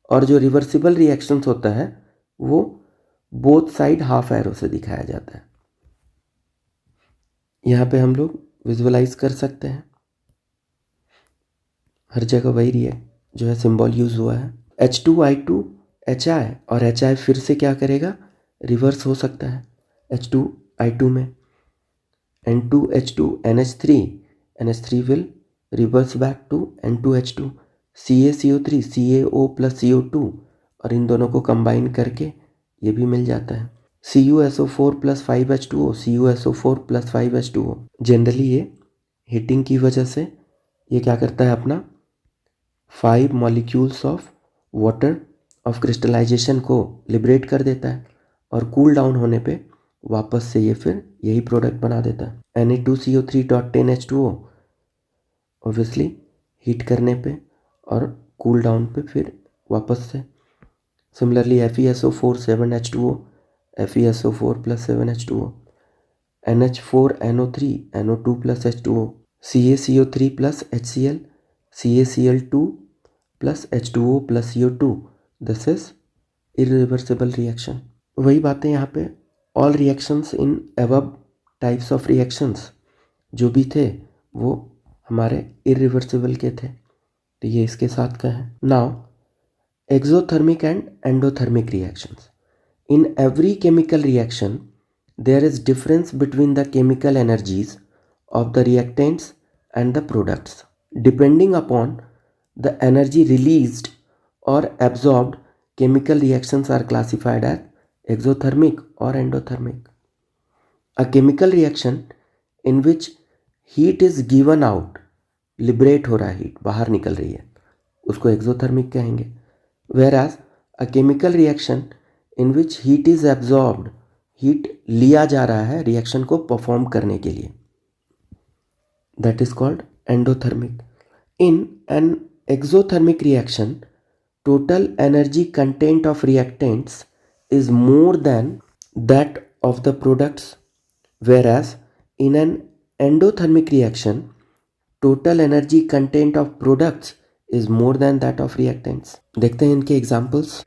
और जो reversible reactions होता है वो both side हाफ एरो से दिखाया जाता है. यहाँ पे हम लोग विजुअलाइज कर सकते हैं. हर जगह वही जो है सिंबल यूज हुआ है. H2I2HI और HI फिर से क्या करेगा? रिवर्स हो सकता है H2I2 में. N2H2NH3, NH3 will reverse back to N2H2. CaCO3 CaO plus CO2 और इन दोनों को कंबाइन करके ये भी मिल जाता है. CuSO4 plus 5H2O, CuSO4 plus 5H2O. Generally ये हीटिंग की वजह से ये क्या करता है, अपना 5 molecules of water of crystallisation को लिबरेट कर देता है और कूल डाउन होने पे वापस से ये फिर यही प्रोडक्ट बना देता है. Na2CO3.10H2O ऑब्वियसली हीट करने पे और कूल डाउन पे फिर वापस से. Similarly FeSO4 7H2O, FeSO4 plus 7H2O, NH4NO3 NO2 plus H2O, CaCO3 plus HCl, CaCl2 plus H2O plus CO2. This is irreversible reaction. वही बातें यहाँ पे all reactions in above types of reactions जो भी थे वो हमारे irreversible के थे. तो ये इसके साथ का है. Now exothermic and endothermic reactions. In every chemical reaction, there is difference between the chemical energies of the reactants and the products. Depending upon the energy released or absorbed, chemical reactions are classified as exothermic or endothermic. A chemical reaction in which heat is given out, liberate हो रहा है, heat बाहर निकल रही है, उसको exothermic कहेंगे. Whereas a chemical reaction in which heat is absorbed, heat लिया जा रहा है रिएक्शन को परफॉर्म करने के लिए, that is called endothermic. In an exothermic reaction, total energy content of reactants is more than that of the products, whereas in an endothermic reaction, total energy content of products is more than that of reactants. देखते हैं इनके examples.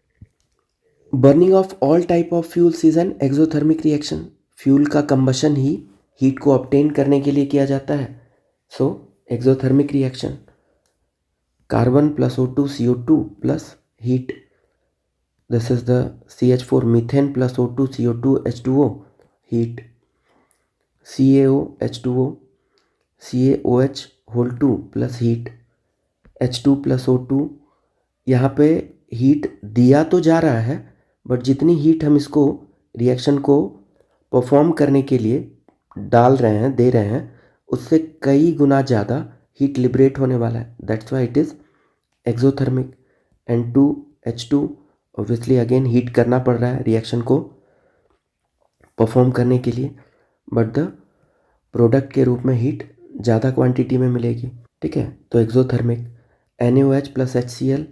Burning of all type of fuels is an exothermic reaction. Fuel का combustion ही heat को obtain करने के लिए किया जाता है। So exothermic reaction, carbon plus O2 CO2 plus heat, this is the CH4 methane plus O2 CO2 H2O heat, CaO H2O CaOH whole 2 plus heat, H2 plus O2। यहाँ पे हीट दिया तो जा रहा है, बट जितनी हीट हम इसको रिएक्शन को परफॉर्म करने के लिए डाल रहे हैं, दे रहे हैं, उससे कई गुना ज़्यादा हीट लिबरेट होने वाला है। That's why it is exothermic. N2H2 obviously again heat करना पड़ रहा है रिएक्शन को परफॉर्म करने के लिए, बट द प्रोडक्ट के रूप में हीट ज़्यादा क्वांटिटी में मिलेगी। ठीक है, तो exothermic. NaOH plus HCl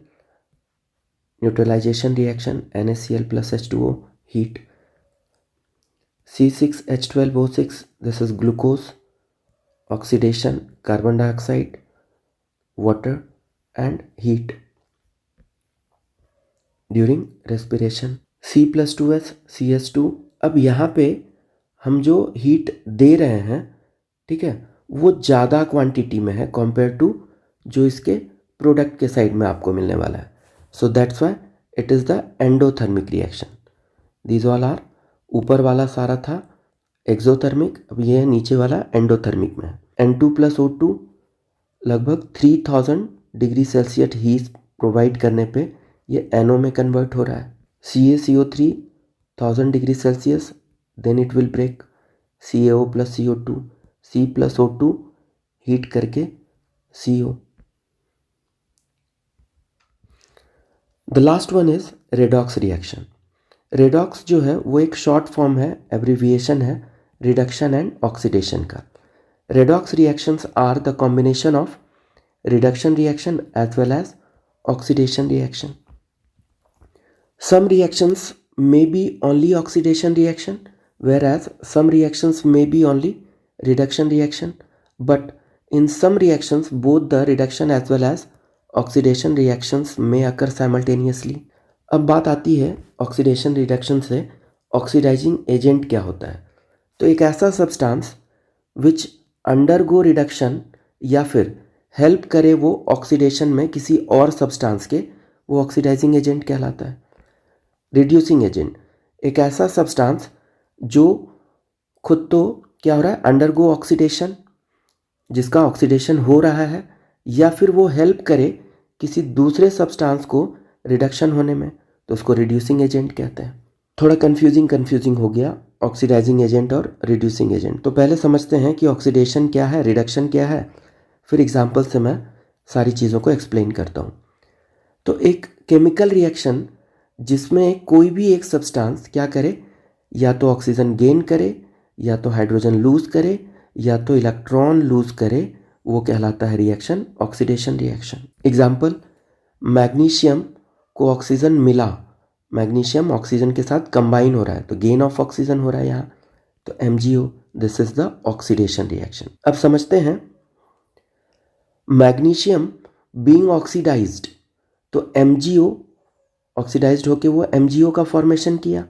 neutralisation reaction, NaCl plus H2O heat, C6H12O6 this is glucose oxidation, carbon dioxide, water and heat during respiration. C+2S CS2। अब यहाँ पे हम जो हीट दे रहे हैं, ठीक है, वो ज़्यादा क्वांटिटी में है कंपेयर टू जो इसके प्रोडक्ट के साइड में आपको मिलने वाला है। So that's why it is the endothermic reaction. These all are, ऊपर वाला सारा था एक्सोथर्मिक, अब ये है नीचे वाला एंडोथर्मिक में है। N2 प्लस O2 लगभग 3000 डिग्री सेल्सियस हीट प्रोवाइड करने पे ये NO में कन्वर्ट हो रहा है। CaCO3 1000 degree Celsius, then it will break CaO plus CO2, C plus O2 heat करके CO। The last one is redox reaction. Redox जो है वो एक शॉर्ट फॉर्म है, एब्रिविएशन है रिडक्शन एंड ऑक्सीडेशन का। Redox reactions are the combination of reduction reaction as well as oxidation reaction. Some reactions may be only oxidation reaction, whereas some reactions may be only reduction reaction, but in some reactions both the reduction as well as oxidation reactions may occur simultaneously। अब बात आती है oxidation reduction से oxidising agent क्या होता है। तो एक ऐसा सब्सटेंस विच अंडरगो रिडक्शन या फिर हेल्प करे वो ऑक्सीडेशन में किसी और सब्सटेंस के, वो ऑक्सीडाइजिंग एजेंट कहलाता है। रिड्यूसिंग एजेंट, एक ऐसा सब्सटेंस जो खुद तो क्या हो रहा है, अंडरगो ऑक्सीडेशन, जिसका ऑक्सीडेशन हो रहा है, या फिर वो हेल्प करे किसी दूसरे सब्सटेंस को रिडक्शन होने में, तो उसको रिड्यूसिंग एजेंट कहते हैं। थोड़ा कंफ्यूजिंग हो गया ऑक्सीडाइजिंग एजेंट और रिड्यूसिंग एजेंट। तो पहले समझते हैं कि ऑक्सीडेशन क्या है, रिडक्शन क्या है, फिर एग्जाम्पल से मैं सारी चीज़ों को एक्सप्लेन करता हूँ। तो एक केमिकल रिएक्शन जिसमें कोई भी एक सब्सटेंस क्या करे, या तो ऑक्सीजन गेन करे, या तो हाइड्रोजन लूज करे, या तो इलेक्ट्रॉन लूज करे, वो कहलाता है reaction oxidation reaction. Example, magnesium को ऑक्सीजन मिला, मैग्नीशियम ऑक्सीजन के साथ कंबाइन हो रहा है, तो गेन ऑफ ऑक्सीजन हो रहा है यहाँ, तो MgO, this is the oxidation reaction. अब समझते हैं मैग्नीशियम बीइंग ऑक्सीडाइज्ड, तो MgO ऑक्सीडाइज्ड होके वो MgO का फॉर्मेशन किया,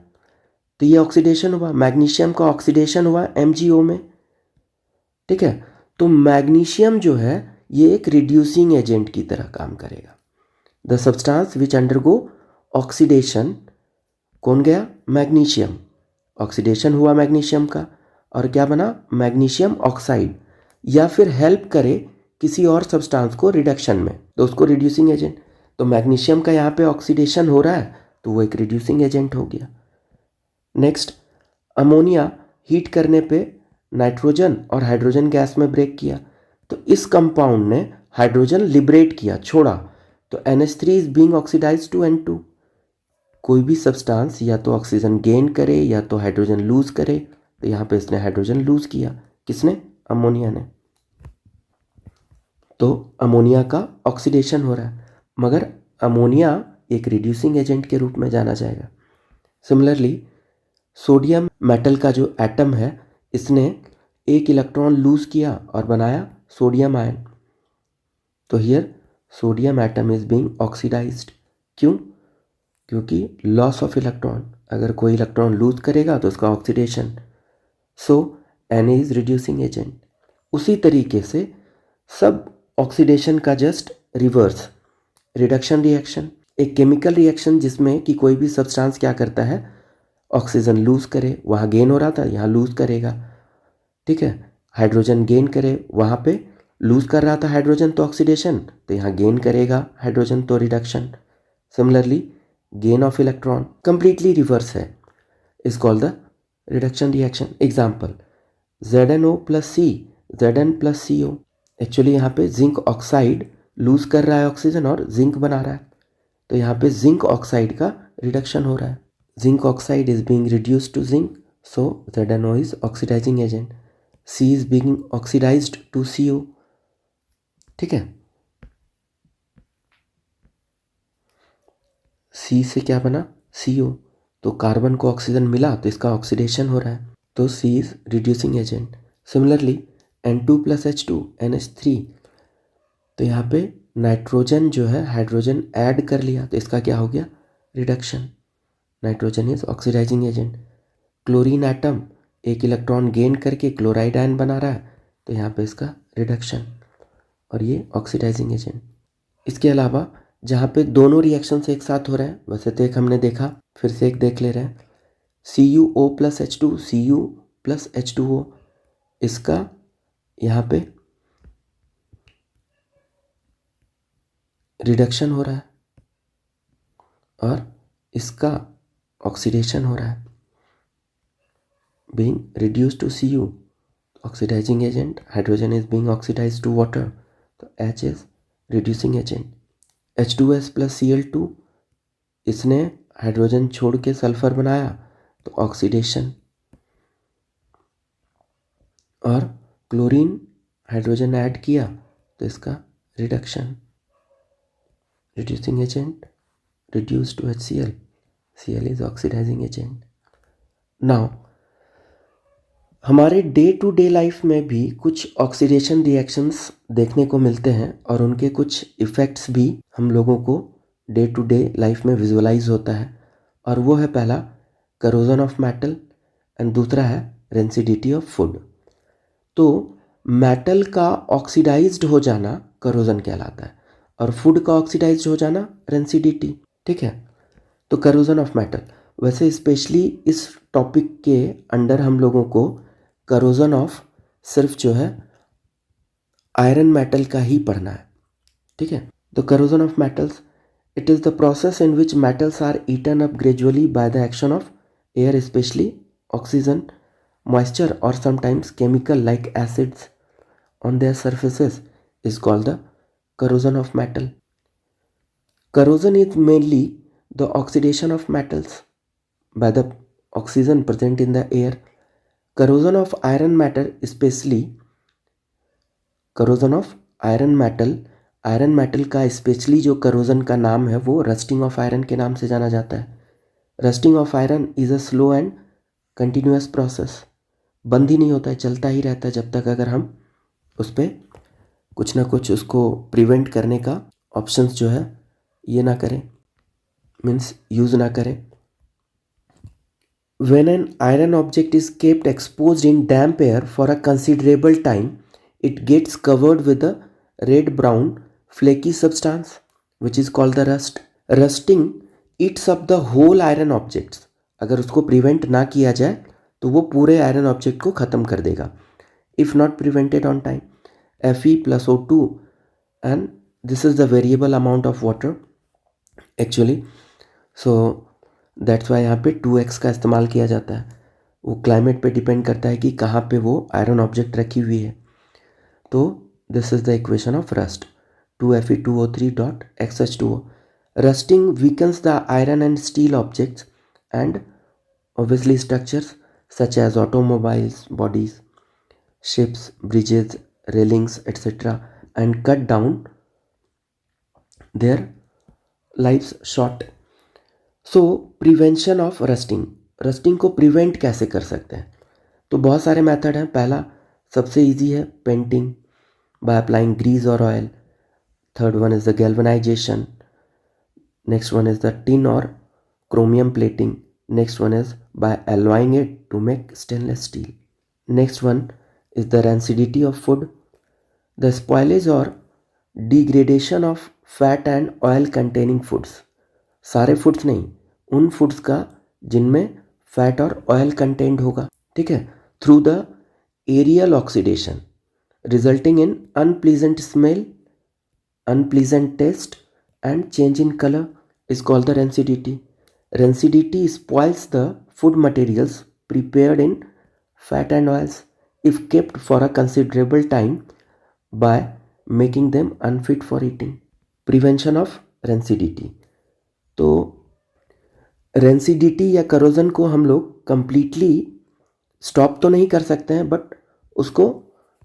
तो ये ऑक्सीडेशन हुआ, मैग्नीशियम का ऑक्सीडेशन हुआ MgO में। ठीक है, तो मैग्नीशियम जो है ये एक रिड्यूसिंग एजेंट की तरह काम करेगा। The substance which undergo oxidation, कौन गया, मैग्नीशियम, ऑक्सीडेशन हुआ मैग्नीशियम का, और क्या बना, मैग्नीशियम ऑक्साइड, या फिर हेल्प करे किसी और सब्सटेंस को रिडक्शन में, तो उसको रिड्यूसिंग एजेंट। तो मैग्नीशियम का यहाँ पे ऑक्सीडेशन हो रहा है, तो वो एक रिड्यूसिंग एजेंट हो गया। नेक्स्ट, अमोनिया हीट करने पे नाइट्रोजन और हाइड्रोजन गैस में ब्रेक किया, तो इस कंपाउंड ने हाइड्रोजन लिबरेट किया, छोड़ा, तो NH3 is being oxidised to N2। कोई भी सब्सटेंस या तो ऑक्सीजन गेन करे या तो हाइड्रोजन लूज करे, तो यहाँ पे इसने हाइड्रोजन लूज किया, किसने, अमोनिया ने, तो अमोनिया का ऑक्सीडेशन हो रहा है, मगर अमोनिया एक रिड्यूसिंग एजेंट के रूप में जाना जाएगा। सिमिलरली सोडियम मेटल का जो एटम है, इसने एक इलेक्ट्रॉन लूज किया और बनाया सोडियम आयन, तो here sodium atom is being oxidised. क्यों, क्योंकि लॉस ऑफ इलेक्ट्रॉन, अगर कोई इलेक्ट्रॉन लूज करेगा तो उसका oxidation. So Na is reducing agent. उसी तरीके से सब ऑक्सीडेशन का जस्ट रिवर्स, रिडक्शन रिएक्शन, एक केमिकल रिएक्शन जिसमें कि कोई भी सब्सटेंस क्या करता है, ऑक्सीजन लूज करे, वहाँ गेन हो रहा था यहाँ लूज करेगा, ठीक है। हाइड्रोजन गेन करे, वहाँ पे लूज कर रहा था हाइड्रोजन तो ऑक्सीडेशन, तो यहाँ गेन करेगा हाइड्रोजन तो reduction. Similarly gain of electron completely reverse है, is called the reduction reaction. Example ZnO plus C, Zn plus CO। Actually यहाँ पे जिंक ऑक्साइड लूज कर रहा है ऑक्सीजन और जिंक बना रहा है, तो यहाँ पे जिंक ऑक्साइड का रिडक्शन हो रहा है। Zinc oxide is being reduced to zinc, so ZnO is oxidising agent. C is being oxidised to CO, ठीक है। C से क्या बना, CO, तो कार्बन को ऑक्सीजन मिला तो इसका ऑक्सीडेशन हो रहा है, तो C is reducing agent. Similarly N2 plus H2 NH3, तो यहाँ पे नाइट्रोजन जो है हाइड्रोजन ऐड कर लिया तो इसका क्या हो गया, reduction. Nitrogen is oxidising agent. Chlorine atom एक इलेक्ट्रॉन गेन करके क्लोराइड आयन बना रहा है, तो यहाँ पे इसका रिडक्शन और ये ऑक्सीडाइजिंग एजेंट। इसके अलावा जहाँ पे दोनों रिएक्शंस एक साथ हो रहे हैं, वैसे तो एक हमने देखा, फिर से एक देख ले रहे हैं, CuO plus H2 Cu plus H2O, इसका यहाँ पे रिडक्शन हो रहा है और इसका ऑक्सीडेशन हो रहा है, being reduced to Cu, oxidizing agent, hydrogen is being oxidized to water, तो H is reducing agent। H2S plus Cl2, इसने हाइड्रोजन छोड़ के सल्फर बनाया तो ऑक्सीडेशन, और क्लोरीन हाइड्रोजन ऐड किया तो इसका reduction. Reducing agent reduced to HCl, Cl is oxidizing agent। Now हमारे डे टू डे लाइफ में भी कुछ ऑक्सीडेशन रिएक्शंस देखने को मिलते हैं और उनके कुछ इफ़ेक्ट्स भी हम लोगों को डे टू डे लाइफ में विजुअलाइज होता है, और वो है पहला करोजन ऑफ मेटल एंड दूसरा है रेंसिडिटी ऑफ फूड। तो मेटल का ऑक्सीडाइज्ड हो जाना करोजन कहलाता है और फूड का ऑक्सीडाइज्ड हो जाना रेंसिडिटी, ठीक है। तो करोजन ऑफ मेटल, वैसे स्पेशली इस टॉपिक के अंडर हम लोगों को करोजन ऑफ सिर्फ जो है आयरन मेटल का ही पढ़ना है, ठीक है। तो corrosion of metals, it is the process in which metals are eaten up gradually by the action of air, specially oxygen, moisture or sometimes chemical like acids on their surfaces is called the corrosion of metal। Corrosion is mainly the oxidation of metals by the oxygen present in the air। Corrosion of iron matter, especially corrosion of iron metal, iron metal का specially जो corrosion का नाम है वो rusting of iron के नाम से जाना जाता है। Rusting of iron is a slow and continuous process, बंद ही नहीं होता है, चलता ही रहता है जब तक अगर हम उस पर कुछ ना कुछ उसको प्रिवेंट करने का ऑप्शंस जो है ये ना करें, मीन्स यूज़ ना करें। When an iron object is kept exposed in damp air for a considerable time, it gets covered with a red-brown flaky substance which is called the rust। Rusting eats up the whole iron objects। अगर उसको prevent ना किया जाए तो वो पूरे iron object को ख़त्म कर देगा। If not prevented on time, Fe plus O2 and this is the variable amount of water actually, so that's why यहाँ पे 2x का इस्तेमाल किया जाता है। वो क्लाइमेट पे डिपेंड करता है कि कहाँ पे वो आयरन ऑब्जेक्ट रखी हुई है। तो this is the equation of rust, 2Fe2O3 dot XH2O। Rusting weakens the iron and steel objects and obviously structures such as automobiles bodies, ships, bridges, railings, etc., and cut down their lives short। So prevention of rusting, rusting को prevent कैसे कर सकते हैं? तो बहुत सारे method हैं। पहला सबसे इजी है पेंटिंग बाय अप्लाइंग ग्रीस और oil. Third one is the galvanization. Next one is the tin और chromium plating. Next one is by alloying it to make stainless steel. Next one is the rancidity of food. The spoilage or degradation of fat and oil containing foods. सारे foods नहीं, उन foods का जिनमें fat और oil content होगा, ठीक है, through the aerial oxidation resulting in unpleasant smell, unpleasant taste and change in color is called the rancidity. Rancidity spoils the food materials prepared in fat and oils if kept for a considerable time by making them unfit for eating. Prevention of rancidity. तो rancidity या corrosion को हम लोग completely stop तो नहीं कर सकते हैं, बट उसको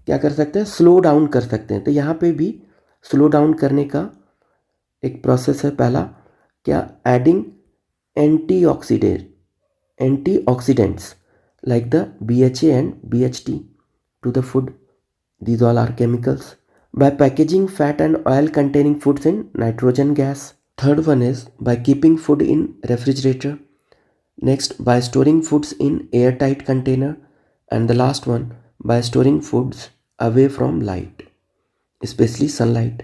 क्या कर सकते हैं, स्लो डाउन कर सकते हैं. तो यहाँ पे भी स्लो डाउन करने का एक प्रोसेस है. पहला क्या, adding antioxidants like the BHA and BHT to the food. These all are chemicals. By packaging fat and oil containing foods in nitrogen gas. Third one is by keeping food in refrigerator. Next, by storing foods in airtight container. And the last one, by storing foods away from light, especially sunlight.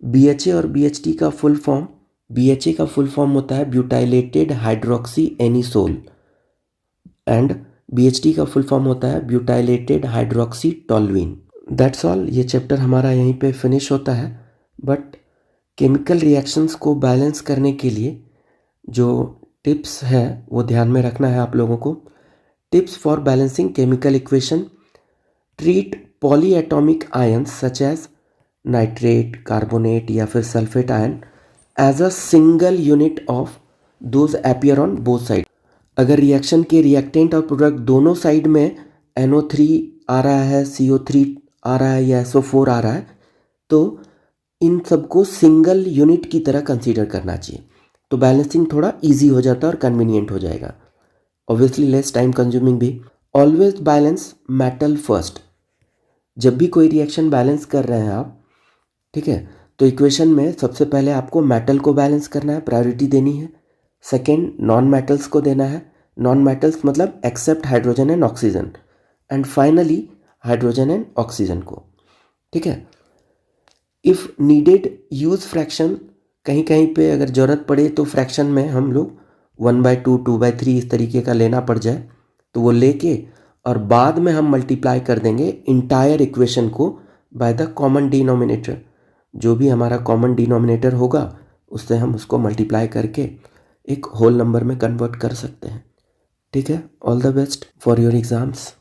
BHA और BHT का full form, BHA का full form होता है butylated hydroxy anisole and BHT का full form होता है butylated hydroxy toluene. That's all. ये chapter हमारा यहीं पे फिनिश होता है. बट केमिकल रिएक्शंस को बैलेंस करने के लिए जो टिप्स है वो ध्यान में रखना है आप लोगों को. Tips for balancing chemical equation. Treat polyatomic ions such as nitrate, carbonate या फिर sulphate ion as a single unit of those appear on both side. अगर रिएक्शन के रिएक्टेंट और प्रोडक्ट दोनों साइड में NO3 आ रहा है, CO3 आ रहा है या SO4 आ रहा है, तो इन सबको सिंगल यूनिट की तरह कंसीडर करना चाहिए. तो बैलेंसिंग थोड़ा इजी हो जाता है और कन्वीनियंट हो जाएगा. ऑब्वियसली लेस टाइम कंज्यूमिंग भी. Always balance metal first. जब भी कोई रिएक्शन बैलेंस कर रहे हैं आप, ठीक है, तो इक्वेशन में सबसे पहले आपको मेटल को बैलेंस करना है, प्रायोरिटी देनी है. सेकेंड, नॉन मेटल्स को देना है. नॉन मेटल्स मतलब except hydrogen and oxygen. And finally hydrogen and oxygen को, ठीक है. If needed use fraction. कहीं कहीं पे अगर ज़रूरत पड़े तो फ्रैक्शन में हम लोग 1/2, 2/3 इस तरीके का लेना पड़ जाए तो वो लेके और बाद में हम मल्टीप्लाई कर देंगे इंटायर इक्वेशन को बाय द कॉमन डिनोमिनेटर. जो भी हमारा कॉमन डिनोमिनेटर होगा उससे हम उसको मल्टीप्लाई करके एक होल नंबर में कन्वर्ट कर सकते हैं. ठीक है. All the best for your exams.